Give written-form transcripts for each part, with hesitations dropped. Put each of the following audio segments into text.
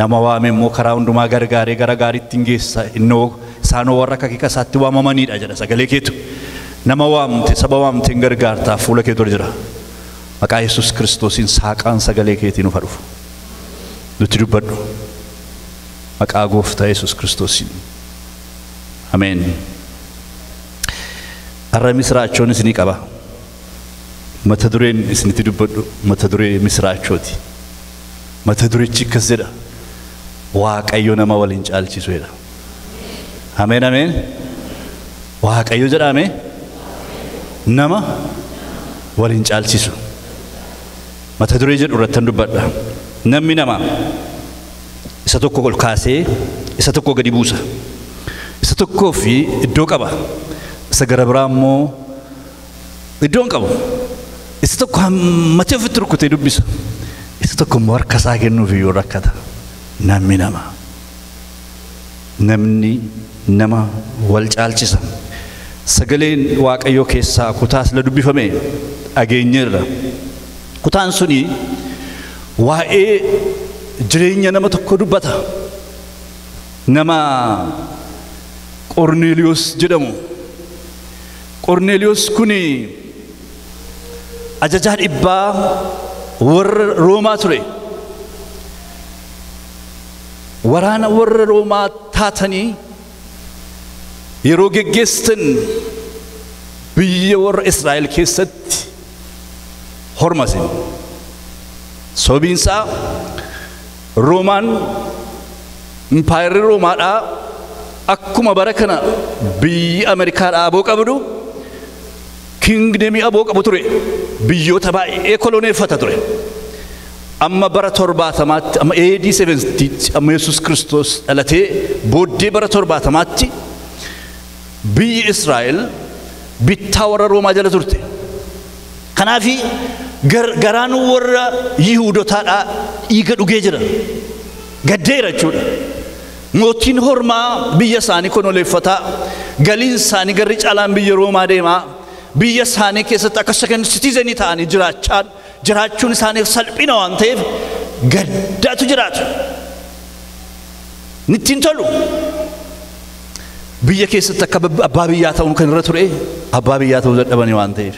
nama waame immoo karaa hundumaa gargaaree gara gaariitti hin geessa innoo isaanoo warra akka kika isaatti waamamanidha jedha sagalee keetu nama waamte saba waamte hin gargaartaaf fuula kee dura jira maqaa Yesuus Kiristoosiin saaqaan sagalee keetiin nuuf dhufu nutti dubbadhu maqaa gooftaa Yesuus Kiristoosiin ameen. Arra misraachoon isinii qaba mata dureen isinitti dubbadhu mata duree misraachooti mata dureechi akkas jedha waaqayyo nama waliin caalchisu jedha. Ameen ameen. Waaqayyo jedhame nama waliin caalchisu mata duree jedhu irratti dubbadha. Namni nama isa tokko ol kaasee isa tokko gadi buusa isa tokkoo fi iddoo qaba isa gara biraa immoo iddoo hin qabu isa tokko hammatee ofitti rukkutee dubbisa isa tokko immoo harka isaa kennuuf iyyuu rakkata. Namni nama wal caalchisa. Sagaleen waaqayyoo keessaa kutaas la dubbifame dhageenyeerra. Kutaan suni waa'ee jireenya nama tokko dubbata. Nama Qorneeliyoos jedhamu. Qorneeliyoos kuni ajajaa dhibbaa warra Roomaa ture. Waraana warra Roomaa taatanii yeroo geggeessan biyya warra Israa'el keessatti hormasin. Sobiinsaa Roomaan impaayirri Roomaadhaa akkuma bara kana biyya Ameerikaadhaa aboo qabdu kingdemii aboo qabu ture biyyoota baay'ee koloneeffata ture. Amma bara 70 amma AD 70 amma Yesuus Kiristoos dhalatee booddee bara 70 biyyi Israa'el bittaa warra Roomaa jala turte. Kanaafi garaan warra Yihuudootaadhaa dhiiga dhugee jira. Gaddeera jechuudha. Mootiin hormaa biyya isaanii konoleeffataa galiin isaanii garri caalaan biyya Roomaa deemaa biyya isaanii keessatti akka second citizen ta'anii jiraachuun isaanii salphina waan ta'eef gaddaatu jiraatu. Nittiin tolu biyya keessatti akka abbaa biyyaa ta'uun kan irra ture abbaa biyyaa ta'uu dadhabanii waan ta'eef.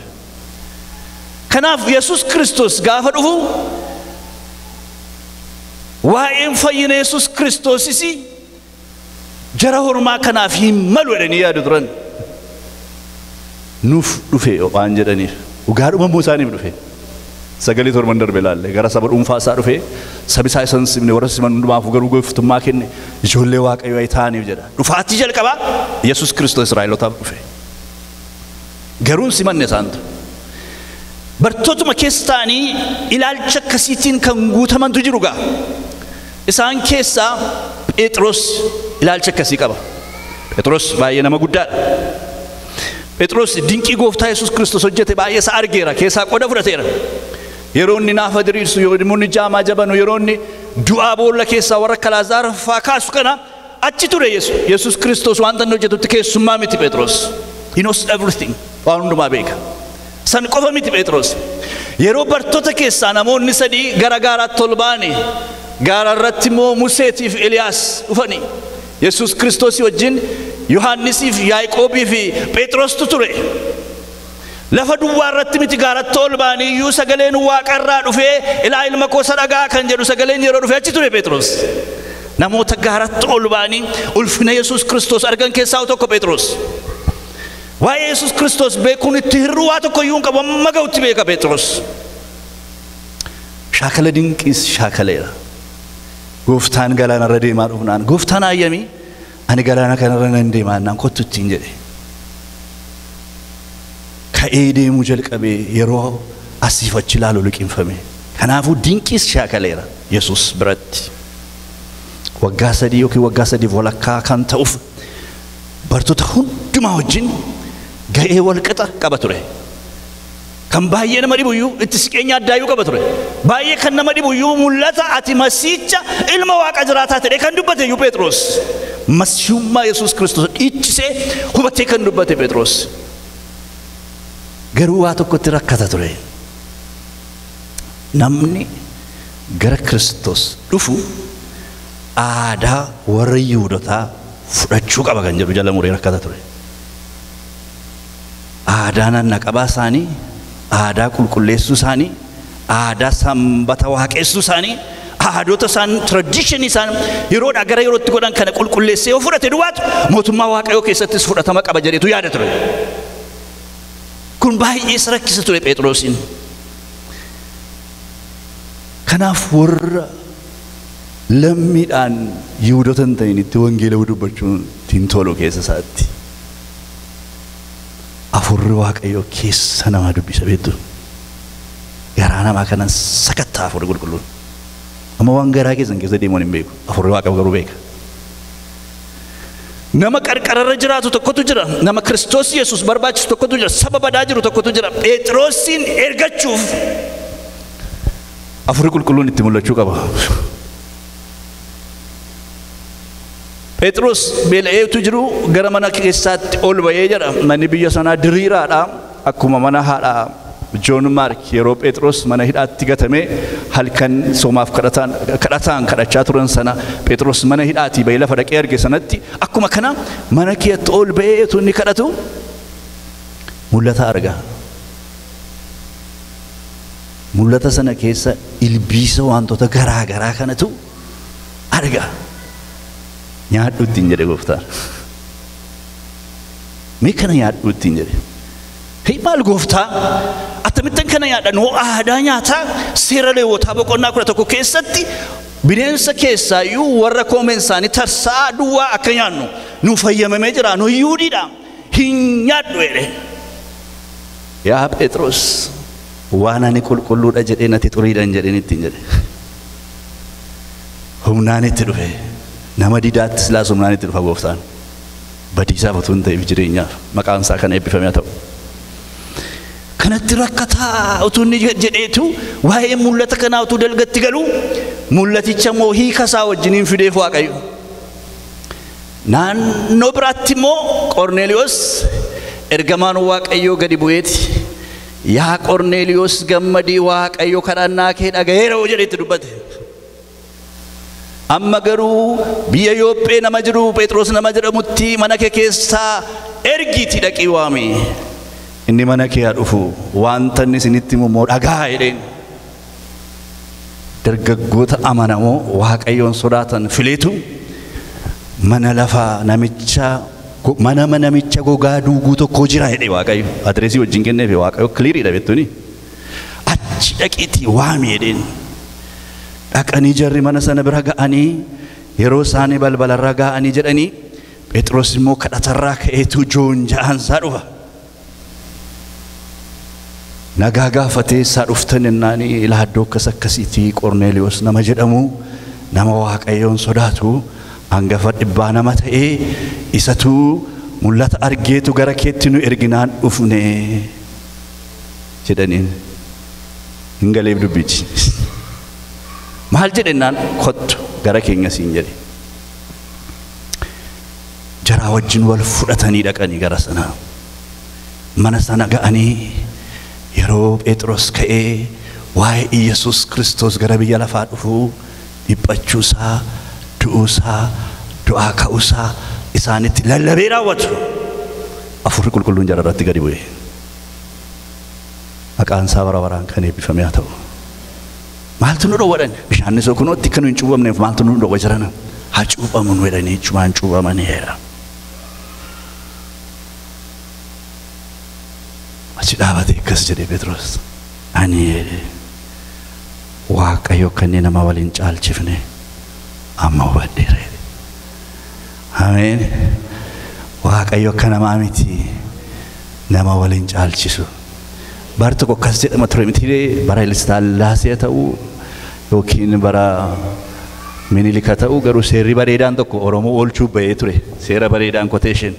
Kanaaf Yesuus Kiristoos gaafa dhufu waa'een fayyina Yesuus Kiristoosis jara hormaa kanaaf hin malu jedhanii yaadu turan. Nuuf dhufe waan jedhaniif dhugaadhuma immoo isaaniif dhufe. Sagalee torban darbe laalle gara saba dhuunfaa isaa dhufe sabi isaa isan simne warra siman hundumaafuu garuu gooftummaa kenne ijoollee waaqayyoo ta'aniif jedha. Dhufaatti jalqabaa Yesuus Kiristoos Israa'elootaaf dhufe. Garuun simanne isaantu. Bartootuma keessa ta'anii ilaalcha akkasiitiin kan guutamantu jiru gaa. Isaan keessaa Phexros ilaalcha akkasii qaba. Phexros baay'ee nama guddaadha. Phexros dinqii gooftaa Yesuus Kiristoos hojjete baay'ee isaa argeera keessaa qooda fudhateera. Yeroo inni naafa diriirsu yeroo inni jaamaa jabanu yeroo inni du'aa boolla keessaa warra Alaazaar faa kaasu kana achi ture Yesuus Kiristoos wanta inni hojjetutti keessummaa miti Phexros. He knows everything. Waan hundumaa beeka. San qofa miti Phexros. Yeroo bartoota keessaa namoonni sadii gara gaaraatti ol ba'anii gaara irratti immoo Museetiif Eliyaas dhufanii Yesuus Kiristoos wajjin Yohaannisiif Yaaqoobii fi Phexrostu ture. Lafa duwwaa irratti miti gaaratti ol ba'anii iyyuu sagaleen waaqarraa dhufee ilaa ilma koo dhagaa kan jedhu sagaleen yeroo dhufe achi ture Phexros. Namoota gaaratti ol ba'anii ulfina Yesuus Kiristoos argan keessaa tokko Phexros. Waa'ee Yesuus Kiristoos beekuun itti hir'uu waa tokko iyyuu hin qabu amma ga'utti beeka Phexros. Shaakala dinqiis shaakaleera. Gooftaan galaana irra deemaa dhufnaan gooftaan ayyamii ani galaana kanarra nan deemaa naan kottu ittiin jedhe. Ka'ee deemuu jalqabee yeroo asiif achi ilaalu liqinfame. Kanaafuu dinqiis shaakaleera Yesuus biratti. Waggaa 3 yookiin waggaa 3 walakkaa kan ta'uuf bartoota hundumaa wajjin ga'ee walqixa qaba ture. Kan baay'ee nama dhibuyyuu itti siqeenya addaayyuu qaba ture. Baay'ee kan nama dhibuyyuu mul'ata ati masiicha ilma waaqa jiraataa ta'e kan dubbate iyyuu Phexros. Masiihummaa Yesuus Kiristoos dhiichisee hubatee kan dubbate Phexros. Garuu waa tokkotti rakkata ture. Namni gara Kiristoos dhufu aadaa warra Yihuudotaa fudhachuu qaba kan jedhu jala muree rakkata ture. Aadaa nannaqabaa isaanii, aadaa qulqulleessuu isaanii, aadaa sanbata waaqessuu isaanii, aadota isaan tradition isaan yeroodhaa gara yerootti godhan kana qulqulleessee yoo fudhate duwwaatu mootummaa Waaqayyoo keessattis fudhatama qaba jedhetu yaada ture. Kun baay'ee isa rakkisa ture Phexrosiin. Kanaaf warra lammiidhaan Yihuudoota hin ta'initti wangeela dubbachuun ittiin tolu keessa isaatti. Afurri Waaqayyoo keessa namaa dubbisa beektu. Garaa namaa kanan sakattaa afurri qulqulluun. Amma waan garaa keessan keessa deemuun hin beeku. Afurri Waaqayyoo garuu beeka. Nama qarqararra jiraatu tokkotu jira. Nama Kiristoos Yesuus barbaachisu tokkotu jira. Saba badaa jiru tokkotu jira. Phexrosin ergachuuf afurri qulqulluun itti mul'achuu qaba. Phexros beela'eetu jiru gara mana keessaatti ol ba'ee jira. Manni biyya sanaa diriiraadha. Akkuma mana haadha Joon Maark yeroo Phexros mana hidhaatti gatame halkan soomaaf kadhachaa turan sana Phexros mana hidhaatii ba'ee lafa dhaqee arge sanatti akkuma kana mana keetti ol ba'eetu inni kadhatu mul'ata arga. Mul'ata sana keessa ilbiisa wantoota garaa garaa kanatu arga. Nyaadhu ittiin jedhe Gooftaan. Mee kana nyaadhu ittiin jedhe. Maal Gooftaa atamittan kana nyaadhan hoo aadaa nyaataa seera Lewwotaa boqonnaa 11 keessatti bineensa keessaayyuu warra koomeen isaanii tarsaa duwwaa akka nyaannu nu fayyamamee jira nu Yihuudiidha hin nyaadhu jedhe. Yaa Phexros waan ani qulqulluudha jedhee nati xuriidhaan jedheen ittiin jedhe. Humnaan itti dhufe nama didaatti silaas humnaan itti dhufa Gooftaan. Badiisaaf utuu hin ta'eef jireenyaaf maqaan isaa kana eebbifame haa ta'u. Kanatti rakkataa utuu inni jedheetu waa'ee mul'ata kanaa utuu dalgatti galu mul'aticha immoo hiika isaa wajjiniin fideef Waaqayyo. Naannoo biraatti immoo Qorneeliyoos ergamaan Waaqayyoo gadi bu'eeti. Yaa Qorneeliyoos gammadii Waaqayyo kadhannaa kee dhaga'eera jedheetti dubbate. Amma garuu biyya Yoophee nama jiru Phexros nama jedhamutti mana kee keessaa ergiitii dhaqii waami. Inni mana kee haa dhufu wanta inni isinitti immoo dhagaa jedheen. Dargaggoota amanamoo Waaqayyoon sodaatan fileetu mana lafaa namicha gogaa duuguu tokko jira jedhe Waaqayyo. Adreesii wajjin kenneef Waaqayyo kiliiriidha beektuni. Achi dhaqiitii waami jedheen. Dhaqanii jarri mana sana bira ga'anii yeroo isaanii balbalarra ga'anii jedhanii Phexros immoo kadhatarraa ka'eetu joon ja'ansaa dhufa. Nagaa gaafatee isaa dhuftan ennaanii ilaaddoo akkasiitii Qorneeliyoos nama jedhamu nama Waaqayyoon sodaatu hangafa dhibbaa nama ta'ee isatu mul'ata argeetu gara keetti nu erginaan dhufne jedhaniin hin galeef dubbichi. Maal jedhennaan kottu gara keenya siin jedhe. Jaraa wajjin wal fudhatanii dhaqanii gara sanaa. Mana sana ga'anii yeroo Phexros ka'ee waa'ee Yesuus Kiristoos gara biyya lafaa dhufuu dhiphachuusaa, du'uusaa, du'aa ka'uusaa isaanitti lallabee raawwatu. Afurri qulqulluun jara irratti gadi bu'e. Maqaan isaa bara baraan kan eebbifame haa ta'u. Maaltu nu dhowwadhan? Bishaanni soo kunootti kan hin cuuphamneef maaltu nu dhowwa jiran? Haa cuuphamu nu jedhanii cumaan cuuphamaniiru. Achi dhaabatee akkas jedhe Phexros. Ani Waaqayyo kanneen nama waliin caalchifne amma hubadheera. Ameen. Waaqayyo akka namaa miti nama waliin caalchisu. Bara tokko akkas jedhama ture miti bara Haayilasillaasee ta'uu yookiin bara Minilika ta'uu garuu seerri bareedaan tokko Oromoo oolchuu bahee ture. Seera bareedaan quotation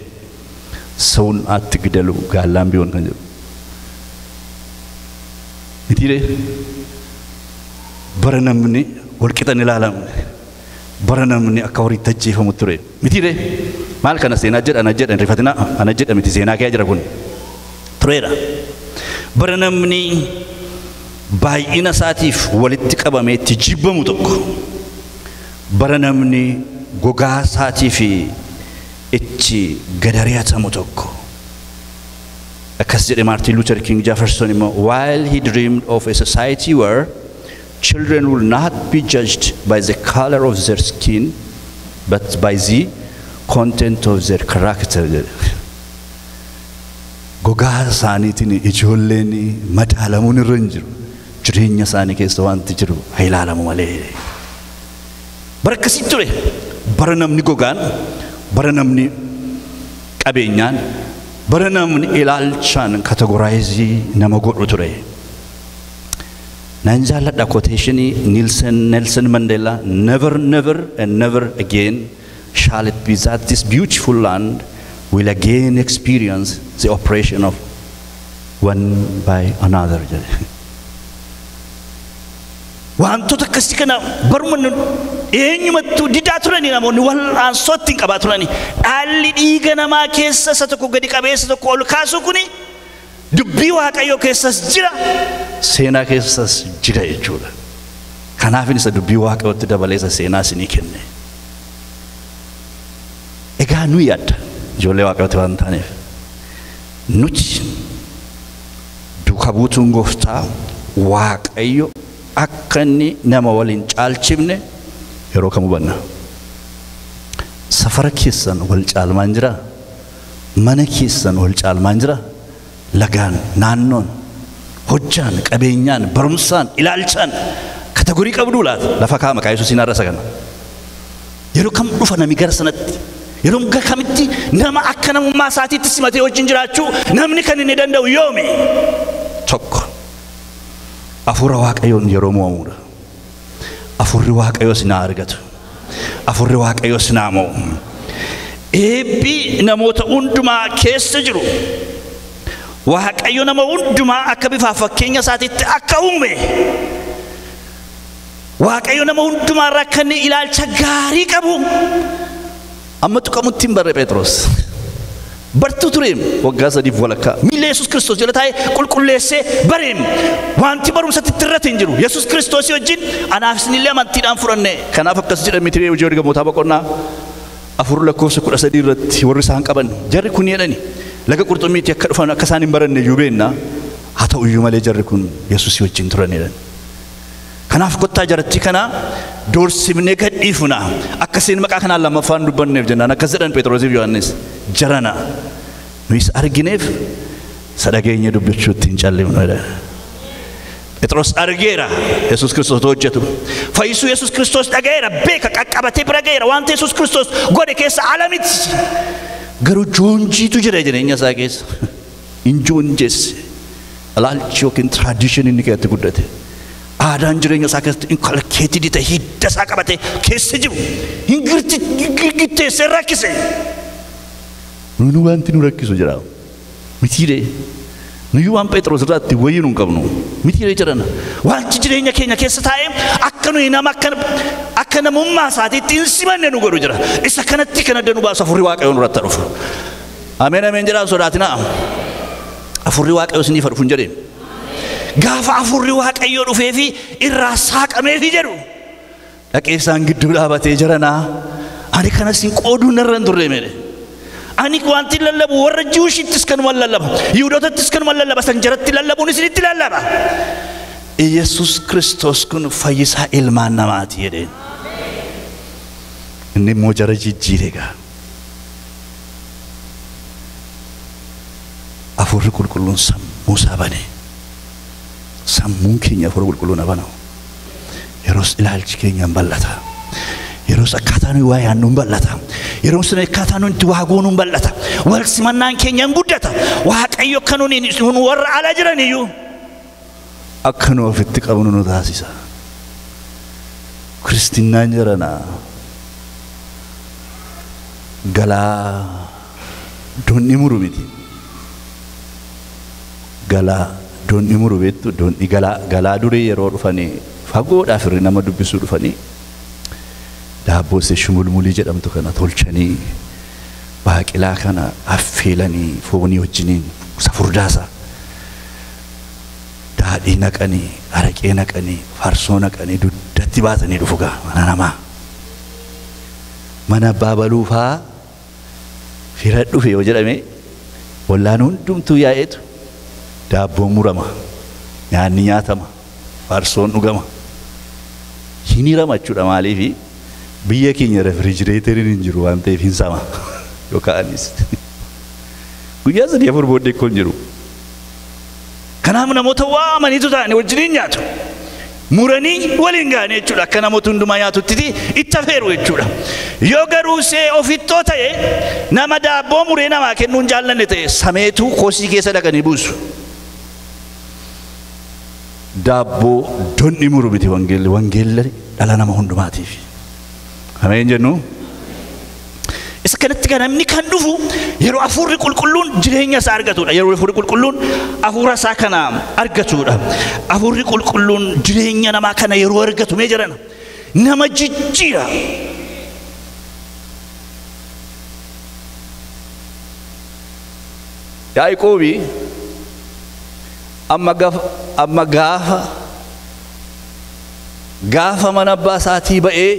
ሰውን አትግደሉ ጋላም ቢሆን kan jedhu itire baranamni walqitan ilaalamne baranamni akka horii tajjeefamu ture mitire maal kana seenaa jedhan rifatina ana jedha miti seenaa kee jira kun tureera baranamni baay'ina isaatiif walitti qabamee itti jibbamu tokko bara namni gogaa isaatii fi itti gadari'atamu tokko. Akkas jedhe Martin Luther King Jefferson immoo, while he dreamed of a society where children will not be judged by the color of their skin but by the content of their character. Gogaa isaaniitiin ijoolleen madaalamuun irra hin jiru. Jireenya isaanii keessa wanti jiru haa ilaalamu malee. Bara akkasii ture. Bara namni gogaan, bara namni qabeenyaan, bara namni ilaalchaan kategoraayiizii nama godhu ture. Nan jaalladha quotationii Nelson Mandela, never, never and never again shall it be that this beautiful land will again experience the oppression of one by another. Wantoota akkasii kana baruma eenyumattuu didaa turanii namoonni wal'aansootti hin qabaa turanii. Dhaalli dhiiga namaa keessa isa tokko gadi qabeessa tokko ol kaasu kuni dubbii Waaqayyoo keessas jira, seenaa keessas jira jechuudha. Kanaafin isa dubbii Waaqayyootti dabalee isa seenaa isinii kenne. Egaa nu yaadda ijoollee Waaqayyootti waan taaneef nuti duuka buutuun Gooftaa Waaqayyo akka inni nama waliin caalchifne yeroo kam hubanna? Safara keessan wal caalmaan jira, mana keessan wal caalmaan jira, lagaan, naannoon, hojjaan, qabeenyaan, barumsaan, ilaalchaan kategorii qabduu laata? Lafa kaa maqaa Yesuusiin arrasa kana. Yeroo kam dhufa nami gara sanatti? Yeroo kamitti nama akka namummaa isaatiitti simatee wajjin jiraachuu namni kan inni danda'u yoomi? Tokko. Afuura Waaqayyoon yeroo mo'amuudha. Afuurri Waaqayyoo sinaa argatu. Afuurri Waaqayyoo sinaa mo'u. Eebbi namoota hundumaa keessa jiru. Waaqayyo nama hundumaa akka bifa fakkeenya isaatiitti akka uume. Waaqayyo nama hundumaa irraa akka inni ilaalcha gaarii qabu. Amma tuqamutti hin barre Phexros. Bartuu tureem waggaa sadiif walakkaa miila Yesuus Kiristoos jala taa'ee qulqulleessee bareem wanti barumsatti irratti hin jiru. Yesuus Kiristoosii wajjin anaaf isinillee amantiidhaan fudhanne. Kanaaf akkas jedha miti hojii ergamootaa boqonnaa 4:13 irratti warri isaan qaban jarri kun jedhani laga qurxummiitti akka dhufan akka isaan hin baranne iyyuu beekna. Haa ta'u iyyuu malee jarri kun Yesuusii wajjin turan jedhan. Kanaaf kottaa jaratti kana doorsifnee gadhiifna. Akkasiin maqaa kanaan lammaffaan dubbanneef jennaan akkas jedhan Phexrosiif Yohaannis. Jarana nuyis argineef sadhageenya dubbachuutti hin callimnu. Phexros argeera Yesuus Kiristoos hojjetu. Fayyisuu Yesuus Kiristoos dhaga'eera, beeka, qaqqabatee bira ga'eera. Wanta Yesuus Kiristoos godhe keessa alamiti. Garuu joonjiitu jira jireenya isaa keessa. Hin joonjesse. Ilaalchi yookiin tradiishinii inni keessatti guddate. Aadaan jireenya isaa keessatti inkalkeetii dita hidda isaa qabate keessa jiru. Hin girgitteessee rakkise. Nunu wanti nu rakkisu jira. Mitiiree. Nuyi waan Phexros irratti wayii nu qabnu. Mitiiree jedhana. Wanti jireenya keenya keessa taa'ee akka nuyi nama akka namummaa isaatiitti hin simanne nu godhu jira. Isa kanatti kan adda nu baasu Hafuurri Waaqayyoo nurratti dhufu. Ameen ameen jedhaa sodaatinaa. Hafuurri Waaqayyoo isiniif dhufu hin jedheen. Gaafa Hafuurri Waaqayyoo dhufee fi irraa saaqamee fi jedhu. Dhaqee isaan gidduu dhaabatee jiranaa. Ani kanas hin qooduu narra hin turre meedhe. Ani wanti lallabu warra Jiwushittis kanuma lallaba, Yihuudootattis kanuma lallaba, san jaratti lallabuun isinitti lallaba. Yesuus Kiristoos kun fayyisaa ilmaan namaati jedheen. Inni immoo jara jijjiire egaa. Hafuurri qulqulluun sammuu isaa bane. Sammuun keenya Hafuura qulqulluun bana. Yeroos ilaalchi keenya hin bal'ata. Yeroos akkaataa nuyi waa yaadnu hin bal'ata. Yeroos akkaataa nuyi itti waa goonu hin bal'ata. Wal simannaan keenya hin guddata. Waaqayyo akka nuyi warra ala jiran iyyuu akka nu ofitti qabnu nu taasisa. Kiristinnaan jiranaa galaa doonni muru miti. Galaa doonni muru beektu doonni galaa durii yeroo dhufanii fagoodhaaf irri nama dubbisuu dhufanii daabboo isa shumulmulii jedhamtu kana tolchanii baaqilaa kana affeelanii foonii wajjiniin safurdaasa daadhii naqanii araqee naqanii farsoo naqanii dugdatti baatanii dhufu gaa mana namaa mana baabaluufaa fira dhufe yoo jedhame wallaan hundumtuu yaa'eetu daabboon murama nyaanni nyaatama farsoon dhugama hinirama jechuudha maaliifi biyya keenya refrigireeteriin hin jiru waan ta'eef hin sama yookaanis guyyaa sadii afur booddee kun jiru kanaaf namoota waamaniitu ta'anii wajjiniin nyaatu muranii waliin gaanii jechuudha akka namoota hundumaa nyaatutti itti afeeru jechuudha yoo garuu see ofittoo ta'e nama daabboo muree namaa kennuun jaallanne ta'e sameetu kosii keessa dhaqanii buusu daabboo donni muru miti wangeelli dhala nama hundumaatiif ameen jennu isa kanatti kan namni kan dhufu yeroo hafuurri qulqulluun jireenya isaa argatudha yeroo hafuurri qulqulluun hafuura isaa kana argatudha hafuurri qulqulluun jireenya namaa kana yeroo argatu mee jedhana nama jijjiira Yaaqoobi amma gaafa mana abbaa isaatii ba'ee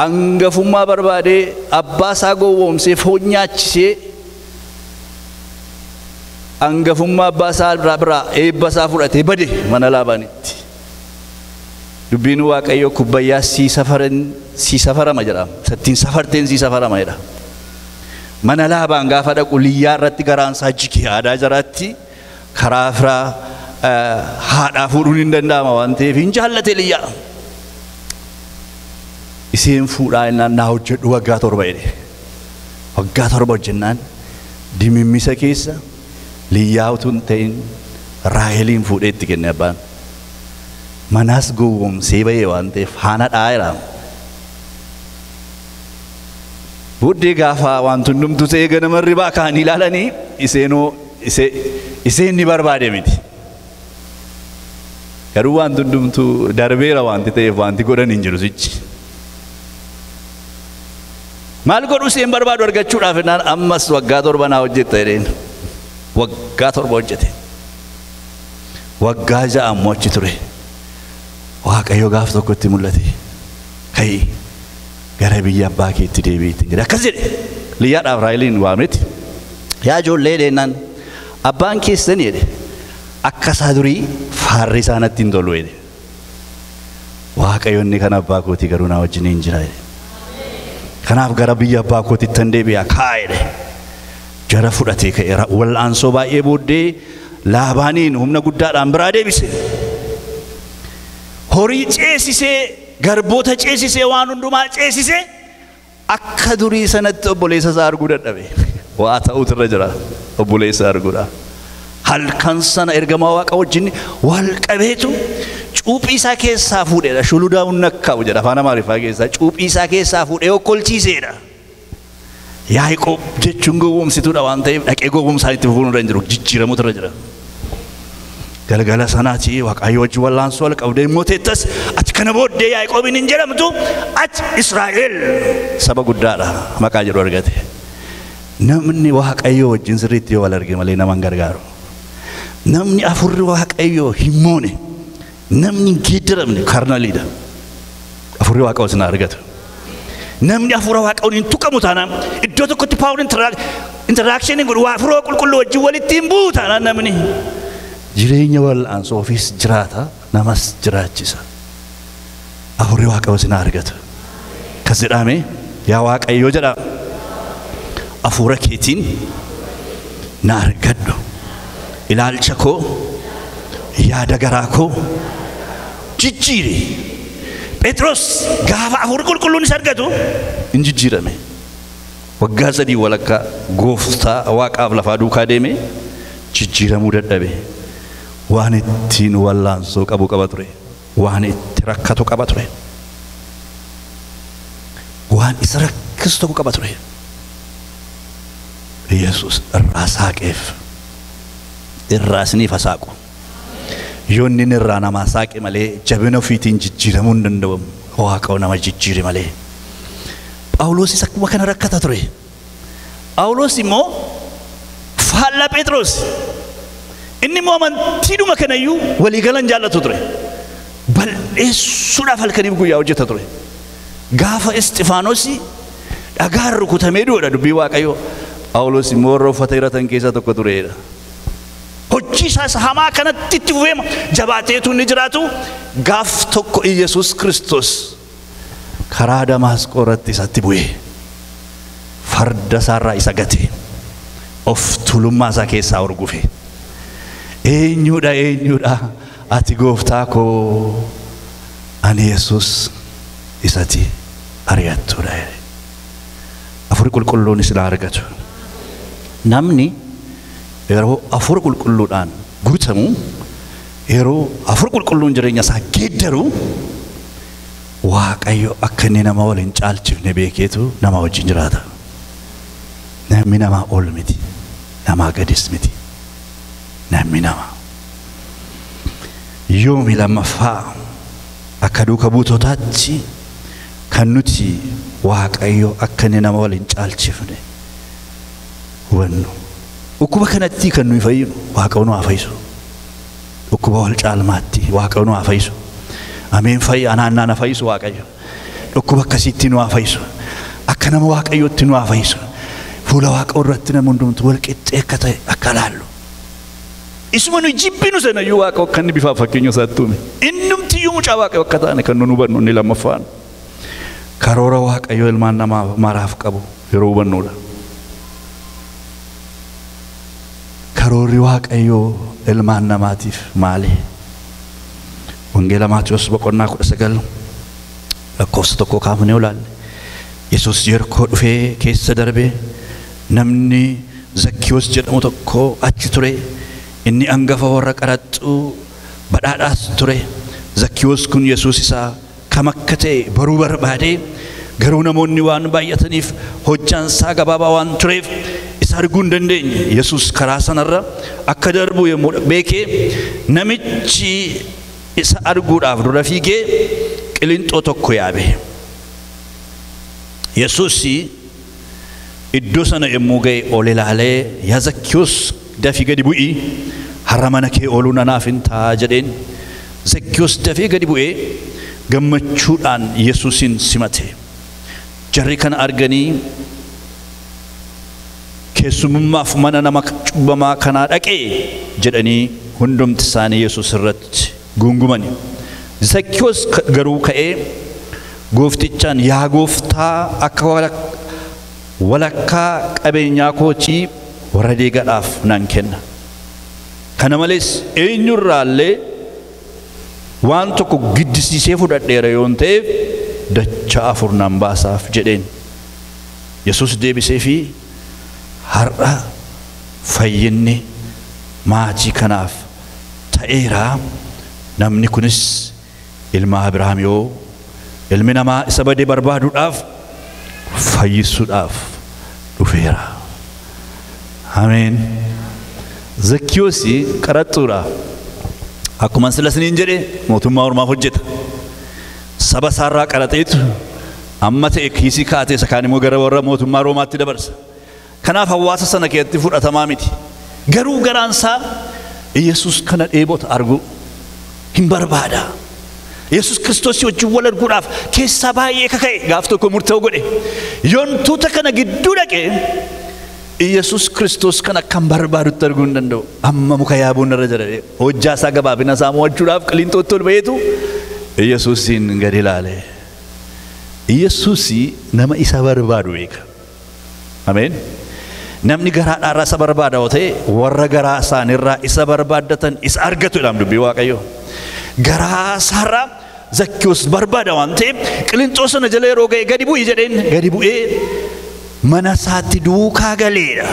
angafummaa barbaadee abbaa isaa gowwoomsee foon nyaachisee angafummaa abbaa isaa biraa eebba isaa fudhatee bade mana Laabaanitti dubbiin Waaqayyo kubbayyaa sii safarama jedhama sattiin safarteen sii safarama jedha mana Laabaan gaafa dhaqu Liyyaa irratti garaansaa jigee aadaa jiraatti karaa firaa haadhaa fuudhuun hin danda'ama waan ta'eef hin jaallate Liyyaa iseen fuudhaa innaan naa hojjedhu waggaa 7 jedhe waggaa 7 hojjennaan dimimmisa keessa Liyyaa utuu hin ta'in Raaheliin fuudhee itti kenne abbaan manas gowwoomsee ba'ee waan ta'eef haana dhaa'eera booddee gaafa wanti hundumtuu ta'ee ganamarri baa kaan ilaalanii iseen ni barbaade miti garuu wanti hundumtuu darbeera wanti ta'eef wanti godhan hin jiru sichi maal godhu iseen barbaadu argachuudhaaf innaan ammas waggaa 7 naa hojjetta jedheen waggaa 7 hojjete waggaa 6 ammoo achi ture Waaqayyo gaaf tokkotti mul'ate ka'ii gara biyya abbaa keetti deebi'iitti jedhe akkas jedhe Liyyaadhaaf Raaheliin waametti yaa ijoollee deennaan abbaan keessan jedhe akka isaa durii faarri isaa natti hin tolu jedhe Waaqayyo inni kan abbaa kootii garuu naa wajjin hin jira jedhe kanaaf gara biyya abbaa kootitti tan deebi'a kaa'edhe jara fudhatee ka'e wal'aansoo baay'ee booddee Laabaaniin humna guddaadhaan biraa deebise horii ceesisee garboota ceesisee waan hundumaa ceesisee akka durii sanatti obboleessa isaa arguu dadhabe waa ta'utu irra jira obboleessa arguudha halkan sana ergamaa Waaqa wajjin wal qabeetu cuuphii isaa keessaa fuudheedha shuludaa unnakkaa'u jedha afaan Amaariffaa keessaa cuuphii isaa keessaa fuudhee okkolchiiseedha Yaaqoob jechuun gowwoomsituudha waan ta'eef dhaqee gowwoomsaa itti fufuun irra hin jiru jijjiiramutu irra jira galgala sanaati Waaqayyo wajjin wal'aansoo wal qabdee mooteettas ati kana booddee Yaaqoobiin hin jedhamtu ati Israa'el saba guddaadha maqaa jedhu argate namni Waaqayyo wajjin sirriitti yoo wal arge malee nama hin gargaaru namni afurri Waaqayyo hin moone namni geeddaramne karnaliidha afurri Waaqayyo sin argatu namni afura Waaqayyo hin tuqamu taanaan iddoo tokkotti paawul interaakshiniin godhu afura qulqulluu wajjin walitti hin bu'u taanaan namni jireenya wal'aansoo ofiis jiraata namas jiraachisa afurri Waaqayyo sin argatu kas jedhame yaa Waaqayyo jedha afura keetiin na argadhu ilaalcha koo yaada garaa koo jijjiiri Petros gaafa afurri qulqulluun isa argatu hin jijjiirame waggaa 3 walakkaa gooftaa Waaqaaf lafaa duukaa deeme jijjiiramuu dadhabe waan ittiin wal'aansoo qabu qaba ture waan itti rakkatu qaba ture waan isa rakkistu qaba ture Yesuus irraa saaqeef irraa isiniif saaqu yoo inni irraa nama saaqe malee jabina ofiitiin jijjiiramuu hin danda'u Waaqayyo nama jijjiire malee Phaawulos akkuma kana rakkata ture Phaawulos immoo faallaa Phexros inni immoo amantiidhuma kanayyuu walii galan jaallatu ture bal'eessuudhaaf halkaniif guyyaa hojjeta ture Gaafa Isxifaanos dhagaan rukutamee du'uudha dubbii Waaqayyoo. Phaawulos immoo warra uffata hiratan keessaa tokko tureedha. Hojii isaas hamaa kanatti itti fufee jabaateetu inni jiraatu gaaf tokko Yesuus Kiristoos karaa Damaasqoo irratti isatti bu'ee farda isaarraa isa gate of tuulummaa isaa keessaa urgufe. Eenyudha ati gooftaa koo ani Yesuus isati ari'attuudha. Hafuurri qulqulluun isin argatu. Namni yeroo hafuura qulqulluudhaan guutamu yeroo hafuura qulqulluun jireenya isaa geeddaru Waaqayyo akka inni nama waliin caalchifne beekeetu nama wajjin jiraata. Namni nama ol miti, nama gadis miti. Namni nama yoomi lammaffaa akka duuka buutotaatti kan nuti Waaqayyo akka inni nama waliin caalchifne hubannu. Dhukkuba kanatti kan nuyi fayyinu Waaqayyo nu haa fayyisu. Dhukkuba wal caalmaatti Waaqayyo nu haa fayyisu. Ameen fayyi anaannaa na fayyisu Waaqayyo. Dhukkuba akkasiitti nu haa fayyisu. Akka nama Waaqayyootti nu haa fayyisu. Fuula Waaqayyoo irratti nama hundumtu wal qixxee akka ta'e akka laallu. Isuma nu jibbinu sanayyuu Waaqayyo akka inni bifaaf fakkeenya isaatti uume. Innumtiyyuu mucaa Waaqayyo akka ta'an kan nu hubannu inni lammaffaan. Karoora Waaqayyo ilmaan namaa maraaf qabu yeroo hubannuudha. Karoorri Waaqayyo ilmaan namaatiif maali? Wangeela Maatiyos boqonnaa 19 lakkoofsa 1 kaafnee ilaalle. Yesuus Yerikoo dhufee keessa darbee namni Zakkiyoos jedhamu tokko achi ture. Inni hangafa warra qaraxxuu badhaadhaas ture. Zakkiyoos kun Yesuus isaa kam akka ta'e baruu barbaade garuu namoonni waan baay'ataniif hojjaan isaa gabaabaa waan tureef isa arguu hin dandeenye. Yesuus karaa sanarra akka darbu yommuu beekee namichi isa arguudhaaf dura fiigee qilixoo tokko yaabe. Yesuus iddoo sana yommuu ga'e ol ilaalee yaa Zakkiyoos dafii gadi bu'ii har'a mana kee ooluun anaaf hin ta'a jedheen. Zakkiyoos dafee gadi bu'ee gammachuudhaan Yesuusin simate. Jarri kana arganii keessummaaf mana nama cubbamaa kanaa dhaqee jedhanii hundumti isaanii Yesuus irratti gungumani. Zakkiyoos garuu ka'ee gooftichaan yaa gooftaa akka walakkaa qabeenyaa kootii warra deegaadhaaf nan kenna. Kana malees eenyurraallee waan tokko giddisiisee fudhadheera yoon ta'eef dachaa 4 nan baasaaf jedheen. Yesuus deebisee fi har'a fayyinni maatii kanaaf ta'eera. Namni kunis ilma Abrahaam yoo ilmi namaa isa badee barbaaduudhaaf fayyisuudhaaf dhufeera. Ameen. Zakkiyoos qaraxxuudha. Akkuma silasniin jedhe mootummaa ormaaf hojjeta. Saba isaarraa qaraxeetu amma ta'e kiisii kaatee isa kaan immoo gara warra mootummaa Roomaatti dabarsa. Kanaaf hawaasa sana keessatti fudhatamaa miti. Garuu garaan isaa Yesuus kana dheebota argu hin barbaada. Yesuus Kiristoos wajjin wal arguudhaaf keessaa baay'ee kaka'e gaaf tokko murtaa'u godhe. Yoontuuta kana gidduu dhaqee Yesuus Kiristoos kana kan barbaadutti arguu hin danda'u. Amma muka yaabuun irra jira. Hojjaa isaa gabaabina isaa mo'achuudhaaf qilixootti ol ba'eetu Yesuusin gadi ilaale. Yesuus nama isa barbaadu beeka. Ameen. Namni garaadhaarraa isa barbaada yoo ta'e warra garaa isaanirraa isa barbaaddatan isa argatu jedhama dubbii Waaqayyoo. Garaa isaarraa Zakkiyoos barbaada waan ta'eef qilixoo sana jala yeroo ga'e gadi bu'i jedheen gadi bu'ee mana isaatti duukaa galeedha.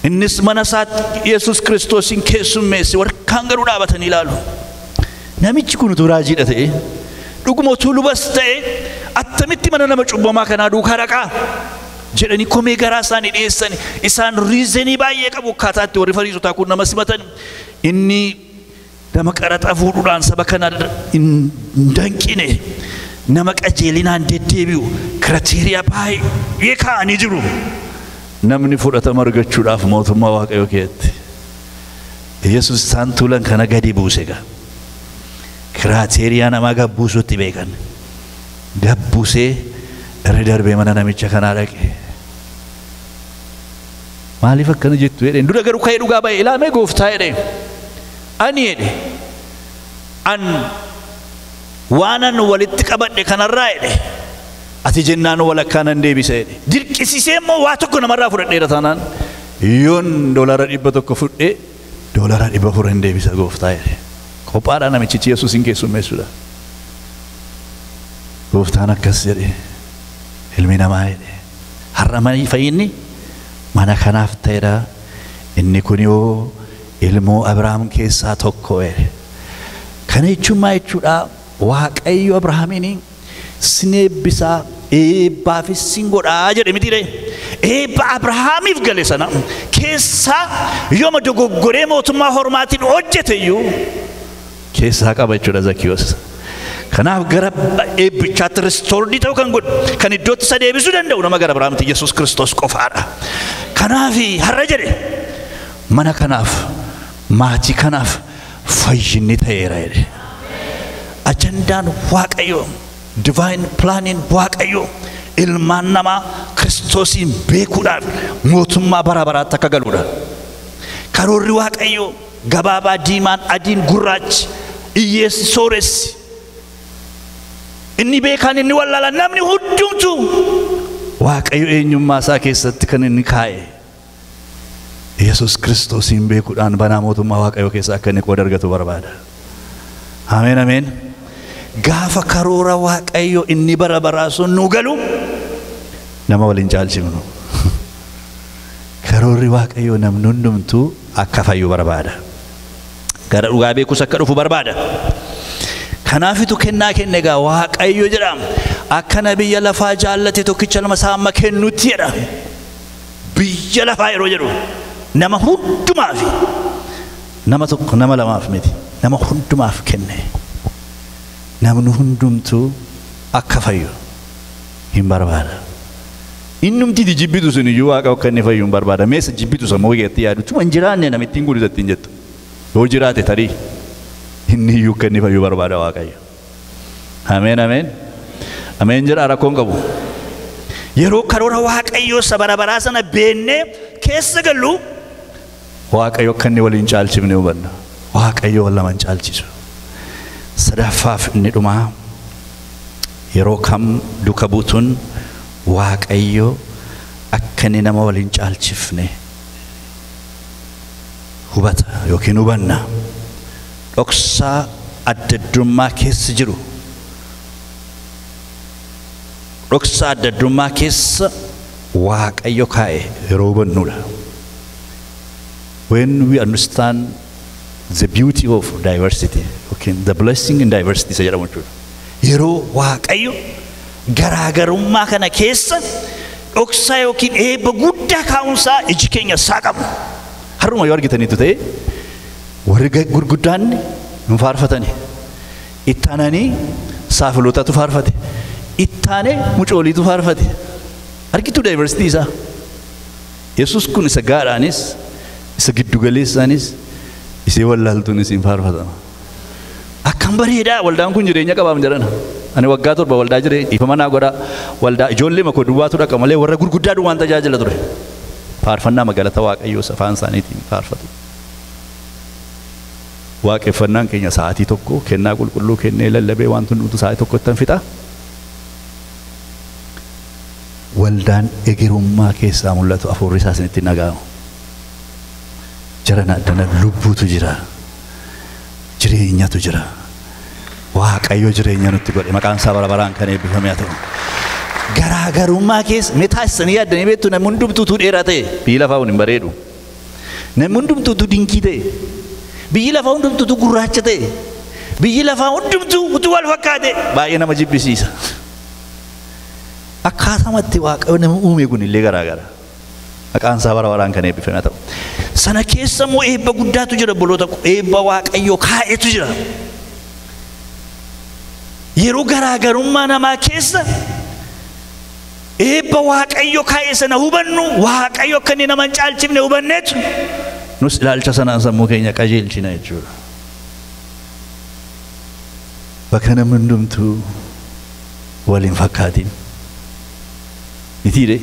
Innis mana isaatti Yesuus Kiristoosin keessummeesse warkaan garuu dhaabatanii ilaalu. Namichi kun utuu raajiidha ta'e dhuguma utuu lubas ta'e attamitti mana nama cubbamaa kanaa duukaa dhaqaa jedhanii komee garaa isaanii dhiyeessani. Isaan riizenii baay'ee qabu akkaataatti warri Fariisotaa kun nama simatan. Inni nama qaraxa fuudhuudhaan saba kana hin danqine nama qajeelinaan deddeebi'u kiraateriyaa baay'ee kaa'anii jiru. Namni fudhatama argachuudhaaf mootummaa Waaqayyoo keessatti Yesuus isaan tuulan kana gadi buuse. Kiraateriyaa nama gabbuusutti beekan. gabbusee irra darbee mana namicha kanaa dhaqe. Maaliif akkana jettu jedheen dura garuu ka'ee dhugaa ba'e ilaamee gooftaa jedheen ani jedhe an waanan walitti qabadhe kanarraa jedhe ati jennaan walakkaa nan deebisa jedhe dirqisiisee immoo waa tokko namarraa fudhadheera taanaan yoon $100 fudhee $400 hin deebisa gooftaa jedhe qophaadhaa namichichi Yesuus hin keessummeessuudha. Gooftaan akkas jedhe ilmi namaa jedhe har'a manii fayyinni mana kanaaf ta'eera inni kun yoo ilmoo Abrahaam keessaa tokko jedhe. Kana jechuun maal jechuudha? Waaqayyo Abrahaamiin sin eebbisaa eebbaafis sin godhaa jedhe miti ree. Eebba Abrahaamiif gale sana keessaa yooma dogoggoree mootummaa hormaatiin hojjete iyyuu keessaa qaba jechuudha Zakkiyoos. Kanaaf gara eebbichaatti restoordi ta'uu kan godhu kan iddootti isa deebisuu danda'u nama gara Abrahaamitti Yesuus Kiristoos qofaadha. Kanaaf har'a jedhe mana kanaaf maatii kanaaf fayyinni ta'eera jedhe. Ajandaan Waaqayyo divine planning Waaqayyo ilmaan namaa Kiristoosiin beekuudhaaf mootummaa bara baraatti akka galuudha. Karoorri Waaqayyo gabaabaa diimaan adiin gurraachi hiyyeessi sooressi inni beekan inni wallaala namni hundumtu Waaqayyo eenyummaa isaa keessatti kan inni kaa'e Yesuus Kiristoosiin beekuudhaan banaa mootummaa Waaqayyo keessa akka inni qooda argatu barbaada. Ameen ameen. Gaafa karoora Waaqayyo inni bara baraa sun nu galu nama waliin caalchifnu. Karoorri Waaqayyo namni hundumtuu akka fayyu barbaada. Gara dhugaa beekus akka dhufu barbaada. Kanaafitu kennaa kenne egaa Waaqayyo jedhama akkana biyya lafaa jaallate tokkicha lama saama kennutti jedha. Biyya lafaa yeroo jedhu nama hundumaaf nama tokko nama lamaaf miti nama hundumaaf kenne. Namni hundumtuu akka fayyu hin barbaada. Innumti jibbitu sun iyyuu Waaqa akka inni fayyu hin barbaada. Meessa jibbitu sammuu keetti yaadu tuma hin jiraanne namitti hin guddisatti hin jettu. Yoo jiraate tarii inni iyyuu akka inni fayyu barbaada Waaqayyo. Ameen ameen. Ameen jedha rakkoon qabu. Yeroo karoora Waaqayyo isa bara baraa sana beennee keessa gallu Waaqayyo akka inni waliin caalchifne hubanna. Waaqayyo wal lamaan caalchisu. Sadaffaaf inni dhumaa yeroo kam duka buutuun Waaqayyo akka inni nama waliin caalchifne hubata yookiin hubanna. Dhoksaa adda addummaa keessa jiru dhoksaa adda addummaa keessa Waaqayyo kaa'e yeroo hubannuudha. When we understand the beauty of diversity, okay, the blessing in diversity isa jedhamu jechuudha. Yeroo Waaqayyo garaagarummaa kana keessa dhoksaa yookiin eebba guddaa kaa'umsaa iji keenya isaa qabu. Har'uma yoo argitaniitu ta'e warri gurguddaan hin faarfatani. Ittaananii saafilootatu faarfate. Ittaanee mucooliitu faarfate. Argitu diversity isaa. Yesuus kun isa gaadhaanis isa giddugaleessaanis isee wallaaltuunis hin faarfatama. Akkam bareedaa waldaan kun jireenya qabaam jedhana. Ani waggaa torba waldaa jire ifamanaa godha waldaa ijoollee makoo duwwaatu dhaqa malee warra gurguddaa duwwaan tajaajila ture. Faarfannaa magaalata Waaqayyoo afaan isaaniitiin faarfatu. Waaqeffannaan keenya sa'aatii tokko kennaa qulqulluu kennee lallabee waan hundumtu sa'aatii tokkotti tan fixa. Waldaan egerummaa keessaa mul'atu afuurri isaa isinitti nagaamu. Jara naadana lubbuutu jira. Jireenyatu jira. Waaqayyo jireenya nutti godhe maqaan isaa bara baraan kan eebbifame haa ta'u. Garaagarummaa keessa metaasanii yaadanii beektu namni hundumtuu dheeraa ta'e biyyi lafaa hin bareedu. Namni hundumtuu dinkii ta'e biyyi lafaa hundumtuu gurraacha ta'e biyyi lafaa hundumtuu utuu wal fakkaate baay'ee nama jibbisiisa. Akkaatamatti Waaqayyo nama uume kun illee garaagara. Maqaan isaa bara baraan kan eebbifame haa ta'u. Sana keessa immoo eebba guddaatu jira boloota eebba Waaqayyo kaa'etu jira. Yeroo garaagarummaa namaa keessa eebba Waaqayyo kaa'e sana hubannu Waaqayyo akka inni nama hin caalchifne hubanneetu nus ilaalcha sanaan sammuu keenya qajeelchina jechuudha. Bakka namni hundumtuu waliin fakkaatiin mitiire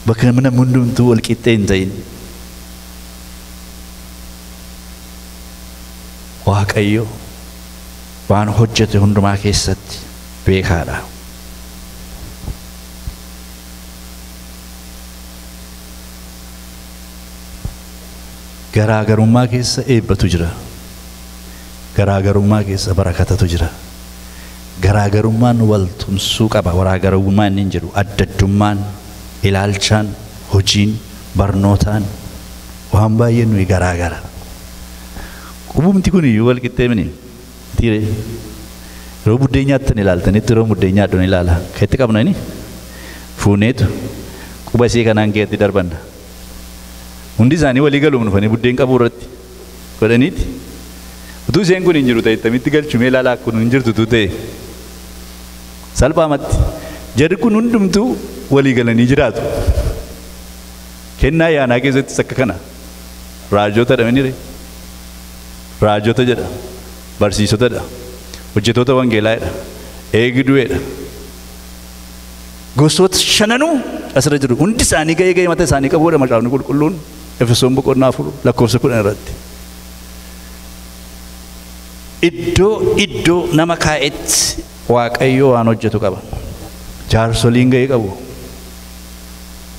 bakka mana hundumtuu wal qixxee hin ta'in Waaqayyo waan hojjete hundumaa keessatti beekaadha. Garaagarummaa keessa eebbatu jira. Garaagarummaa keessa barakatatu jira. Garaagarummaan wal tumsuu qaba. Garaagarummaan hin jiru. Addaddummaan, ilaalchaan, hojiin, barnootaan waan baay'ee nuyi garaagara. Qubumti kun iyyuu wal qixxee mini. Tiire. Yeroo buddeenyaatti ilaaltanitti yeroo buddeenyaadhaan ilaala. Kan itti qabna inni fuuneetu quba isii kanaan keetti darbanna. Hundi isaanii walii galuun dhufanii buddeen qabuu irratti godhaniiti. Utuu isheen kun hin jiru ta'e ittamitti galchumee ilaalaa kun hin jirtu ta'e salphaamatti jarri kun hundumtuu walii galanii jiraatu. Kennaa yaanaa keessattis akka kana raajota dhamaniire raajota jedha barsiisotadha hojjetoota wangeelaadha eegduudha gosoota shananuu asirra jiru hundi isaanii ga'ee mata isaanii qabuudha macaafni qulqulluun Efesoon boqonnaa 4 lakkoofsa 10 irratti iddoo nama kaa'etti Waaqayyo waan hojjetu qaba. Jaarsoliin ga'ee qabu.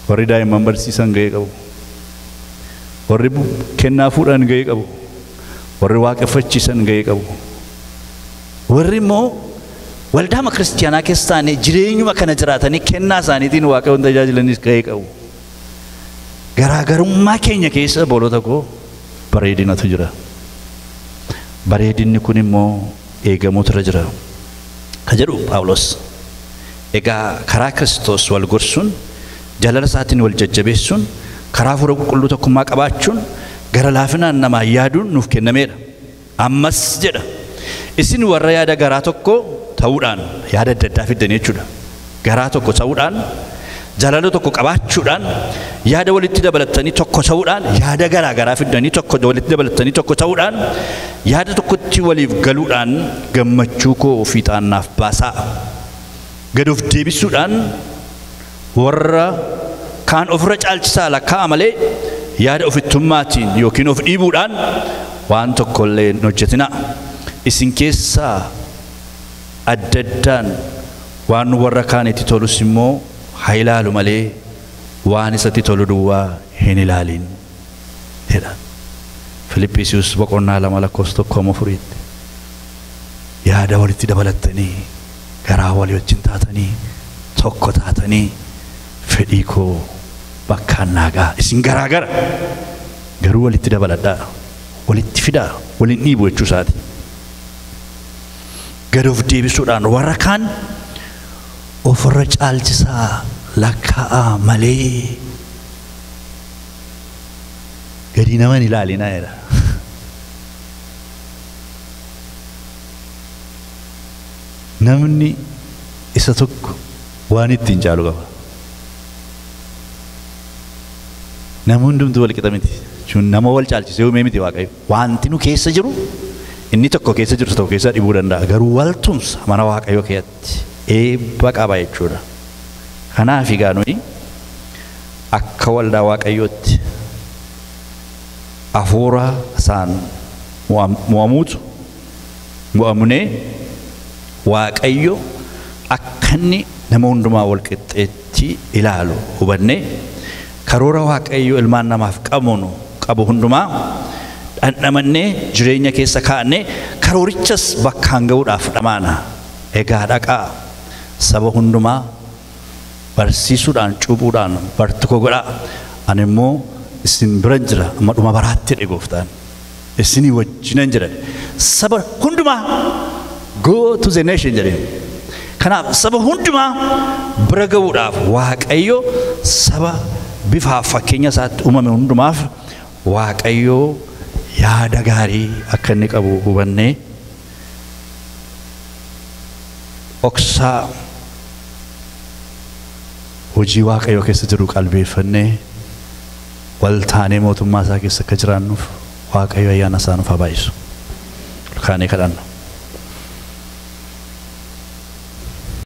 Warri daa'imman barsiisan ga'ee qabu. Warri kennaa fuudhan ga'ee qabu. Warri waaqeffachiisan ga'ee qabu. Warri immoo waldaama kiristiyaanaa keessaanii jireenyuma kana jiraatanii kennaa isaaniitiin Waaqayyoon tajaajilanis ga'ee qabu. Garaagarummaa keenya keessa boolota koo bareedinatu jira. Bareedinni kun immoo eegamuutu irra jira. Ka jedhu Phaawulos egaa karaa Kiristoos wal gorsuun jaalala isaatiin wal jajjabeessuun karaa hafuura qulqulluu tokkummaa qabaachuun gara laafinaan namaa yaaduun nuuf kennameera. Ammas jedha isin warra yaada garaa tokko ta'uudhaan yaada adda addaa fiddan jechuudha. Garaa tokko ta'uudhaan jaalala tokko qabaachuudhaan yaada walitti dabalatanii tokko ta'uudhaan yaada garaa garaa fiddanii tokko walitti dabalatanii tokko ta'uudhaan yaada tokkotti waliif galuudhaan gammachuu koo fiixaannaaf baasaa. Gad of deebisuudhaan warra kaan ofirra caalchisaa lakkaa'a malee yaada ofittummaatiin yookiin of dhiibuudhaan waan tokkollee hin hojjetinaa. Isin keessaa adda addaan waan warra kaanitti tolus immoo haa ilaalu malee waan isatti tolu duwwaa hin ilaalin jedha. Filiphisius boqonnaa 2 lakkoofsa 1-4 yaada walitti dabalatanii garaa walii wajjin taatanii tokko taatanii fedhii koo bakkaan naagaa. Isin garaagara garuu walitti dabaladhaa walitti fidaa waliin dhiibu jechuu isaati. Gad of deebisuudhaan warra kaan ofirra caalchisaa lakkaa'a malee gadi naman ilaalinaa jedha. Namni isa tokko waan ittiin caalu qaba. Nama hundumtuu wal qixa miti. Nama wal caalchisee uumee miti Waaqayyo. Wanti nu keessa jiru inni tokko keessa jiru tokko keessa dhibuu danda'a. Garuu wal tumsa mana Waaqayyo keessatti eebba qaba jechuudha. Kanaaf egaa nuyi akka waldaa Waaqayyootti hafuura isaan mo'amnee Waaqayyo akka inni nama hundumaa wal qixxeetti ilaalu hubannee karoora Waaqayyo ilmaan namaaf qabu hundumaa dhandhamannee jireenya keessa kaa'annee karoorichas bakkaan ga'uudhaaf dhamaana. Egaa dhaqaa saba hundumaa barsiisuudhaan cuuphuudhaan bartukoo godhaa. Ani immoo isin biran jira amma dhuma baraatti jedhe Gooftaan. Isinii wajjinan jira. Saba hundumaa go to the nation jedhe. Kanaaf saba hundumaa bira ga'uudhaaf Waaqayyo saba bifa fakkeenya isaatti uumame hundumaaf Waaqayyo yaada gaarii akka inni qabu hubannee oksaa hojii Waaqayyo keessa jiru qalbeeffannee wal taanee mootummaa isaa keessa akka jiraannuuf Waaqayyo ayyaana isaa nuuf haa baay'isu. Kaanee kadhanna.